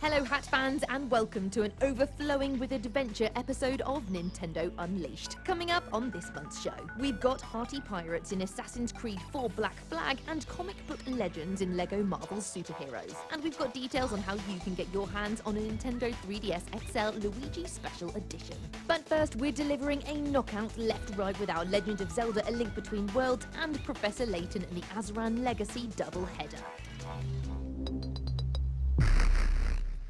Hello Hat fans and welcome to an overflowing with adventure episode of Nintendo Unleashed. Coming up on this month's show, we've got hearty pirates in Assassin's Creed 4 Black Flag and comic book legends in LEGO Marvel's superheroes. And we've got details on how you can get your hands on a Nintendo 3DS XL Luigi Special Edition. But first, we're delivering a knockout left-right with our Legend of Zelda A Link Between Worlds and Professor Layton and the Azran Legacy double-header.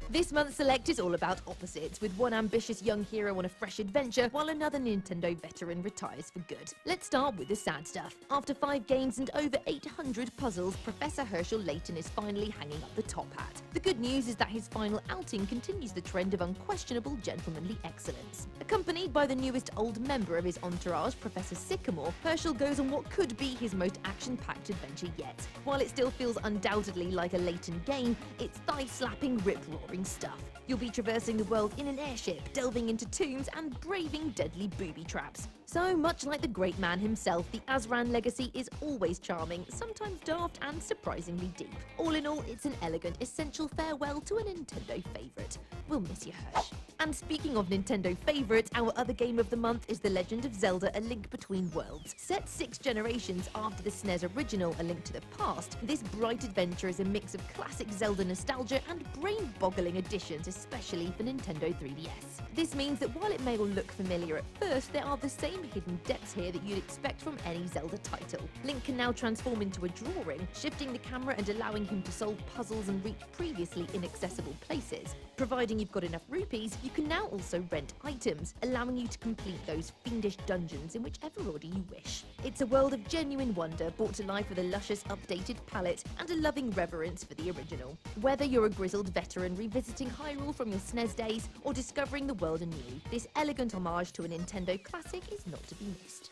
This month's Select is all about opposites, with one ambitious young hero on a fresh adventure, while another Nintendo veteran retires for good. Let's start with the sad stuff. After 5 games and over 800 puzzles, Professor Herschel Layton is finally hanging up the top hat. The good news is that his final outing continues the trend of unquestionable gentlemanly excellence. Accompanied by the newest old member of his entourage, Professor Sycamore, Herschel goes on what could be his most action-packed adventure yet. While it still feels undoubtedly like a Layton game, it's thigh-slapping, rip-roaring stuff. You'll be traversing the world in an airship, delving into tombs and braving deadly booby traps. So, much like the great man himself, the Azran Legacy is always charming, sometimes daft and surprisingly deep. All in all, it's an elegant, essential farewell to a Nintendo favourite. We'll miss you, Hirsch. And speaking of Nintendo favourites, our other game of the month is The Legend of Zelda A Link Between Worlds. Set 6 generations after the SNES original A Link to the Past, this bright adventure is a mix of classic Zelda nostalgia and brain-boggling additions, especially for Nintendo 3DS. This means that while it may all look familiar at first, there are the same hidden depths here that you'd expect from any Zelda title. Link can now transform into a drawing, shifting the camera and allowing him to solve puzzles and reach previously inaccessible places. Providing you've got enough rupees, you can now also rent items, allowing you to complete those fiendish dungeons in whichever order you wish. It's a world of genuine wonder, brought to life with a luscious updated palette and a loving reverence for the original. Whether you're a grizzled veteran revisiting Hyrule from your SNES days or discovering the world anew, this elegant homage to a Nintendo classic is not to be missed.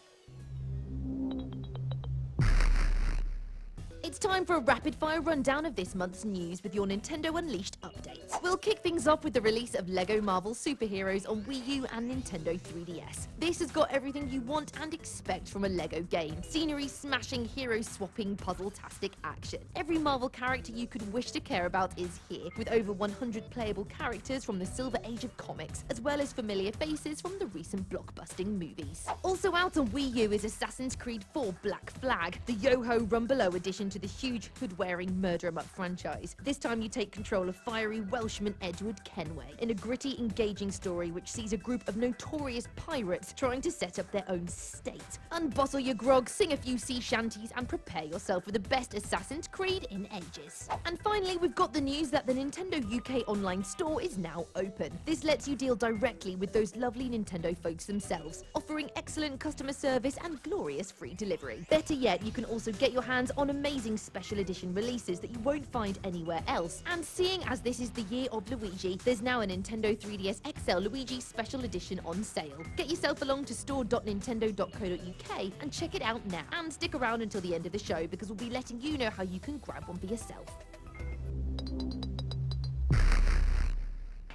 It's time for a rapid-fire rundown of this month's news with your Nintendo Unleashed updates. We'll kick things off with the release of LEGO Marvel Superheroes on Wii U and Nintendo 3DS. This has got everything you want and expect from a LEGO game. Scenery smashing, hero swapping, puzzle-tastic action. Every Marvel character you could wish to care about is here, with over 100 playable characters from the Silver Age of comics, as well as familiar faces from the recent blockbusting movies. Also out on Wii U is Assassin's Creed 4 Black Flag, the Yo-Ho Rumbelow edition to the huge hood-wearing murder-em-up franchise. This time you take control of fiery Welshman Edward Kenway in a gritty, engaging story which sees a group of notorious pirates trying to set up their own state. Unbottle your grog, sing a few sea shanties, and prepare yourself for the best Assassin's Creed in ages. And finally, we've got the news that the Nintendo UK online store is now open. This lets you deal directly with those lovely Nintendo folks themselves, offering excellent customer service and glorious free delivery. Better yet, you can also get your hands on amazing special edition releases that you won't find anywhere else. And seeing as this is the year of Luigi, there's now a Nintendo 3DS XL Luigi Special Edition on sale. Get yourself along to store.nintendo.co.uk and check it out now. And stick around until the end of the show because we'll be letting you know how you can grab one for yourself.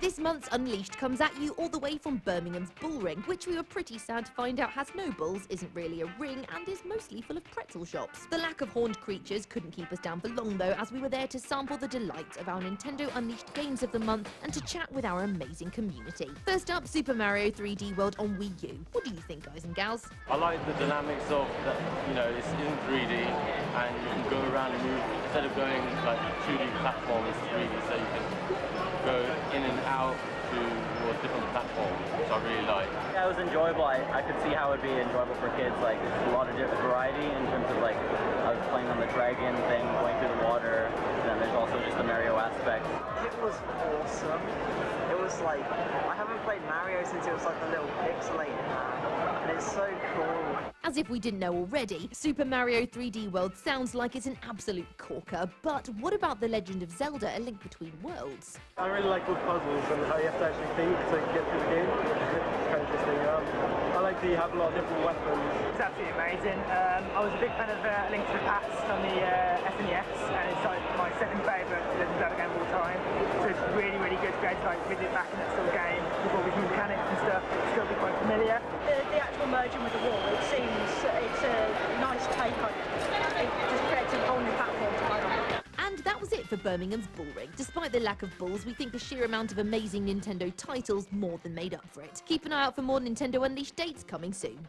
This month's Unleashed comes at you all the way from Birmingham's Bullring, which we were pretty sad to find out has no bulls, isn't really a ring, and is mostly full of pretzel shops. The lack of horned creatures couldn't keep us down for long though, as we were there to sample the delights of our Nintendo Unleashed games of the month and to chat with our amazing community. First up, Super Mario 3D World on Wii U. What do you think, guys and gals? I like the dynamics of that, it's in 3D and you can go around and move instead of going like 2D platforms 3D, so you can go in and out towards different platforms, which I really like. Yeah, it was enjoyable. I could see how it would be enjoyable for kids. Like, there's a lot of different variety in terms of like, I was playing on the dragon thing, going through the water, and then there's also just the Mario aspect. It was awesome. It was like, I haven't played Mario since it was like the little pixelated man, and it's so cool. As if we didn't know already, Super Mario 3D World sounds like it's an absolute corker, but what about The Legend of Zelda A Link Between Worlds? I really like all the puzzles and how you have to actually think to get through the game. It's kind of interesting. I like that you have a lot of different weapons. It's absolutely amazing. I was a big fan of Link to the Past on the SNES, and it's like my second favourite Legend of Zelda game of all time. So it's really, really good to go to like visit back in that sort of game with all these new mechanics and stuff. It'll still be quite familiar. The actual merging with the wall, it seems it's a nice take on it. It just creates a whole new platform to play on. And that was was it for Birmingham's Bull Ring. Despite the lack of bulls, we think the sheer amount of amazing Nintendo titles more than made up for it. Keep an eye out for more Nintendo Unleashed dates coming soon.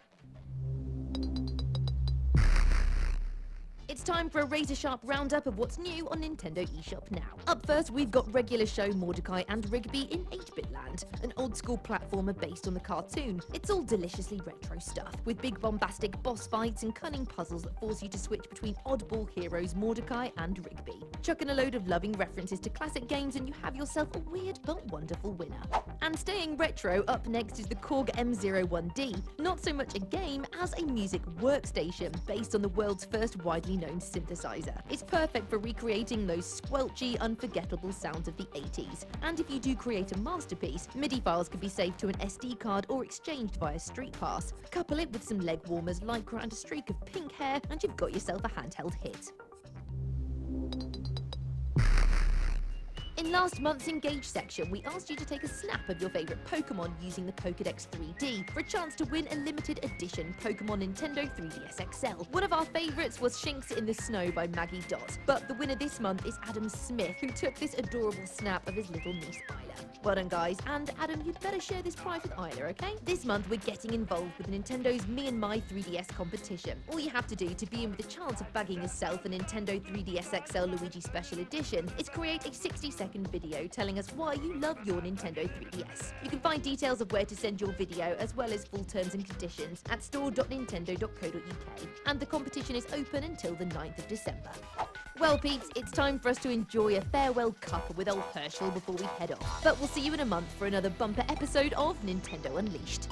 It's time for a razor-sharp roundup of what's new on Nintendo eShop now. Up first, we've got regular show Mordecai and Rigby in 8-Bit Land, an old-school platformer based on the cartoon. It's all deliciously retro stuff, with big bombastic boss fights and cunning puzzles that force you to switch between oddball heroes Mordecai and Rigby. Chuck in a load of loving references to classic games and you have yourself a weird but wonderful winner. And staying retro, up next is the Korg M01D. Not so much a game as a music workstation based on the world's first widely known synthesizer. It's perfect for recreating those squelchy, unforgettable sounds of the 80s. And if you do create a masterpiece, MIDI files can be saved to an SD card or exchanged via Street Pass. Couple it with some leg warmers, lycra and a streak of pink hair, and you've got yourself a handheld hit. In last month's Engage section, we asked you to take a snap of your favourite Pokemon using the Pokédex 3D for a chance to win a limited edition Pokemon Nintendo 3DS XL. One of our favourites was Shinx in the Snow by Maggie Dot, but the winner this month is Adam Smith, who took this adorable snap of his little niece Isla. Well done, guys, and Adam, you'd better share this prize with Isla, okay? This month we're getting involved with Nintendo's Me and My 3DS competition. All you have to do to be in with a chance of bagging yourself a Nintendo 3DS XL Luigi Special Edition is create a 60-second video telling us why you love your Nintendo 3DS. You can find details of where to send your video as well as full terms and conditions at store.nintendo.co.uk, and the competition is open until the 9th of December. Well, peeps, it's time for us to enjoy a farewell cuppa with old Herschel before we head off. But we'll see you in a month for another bumper episode of Nintendo Unleashed.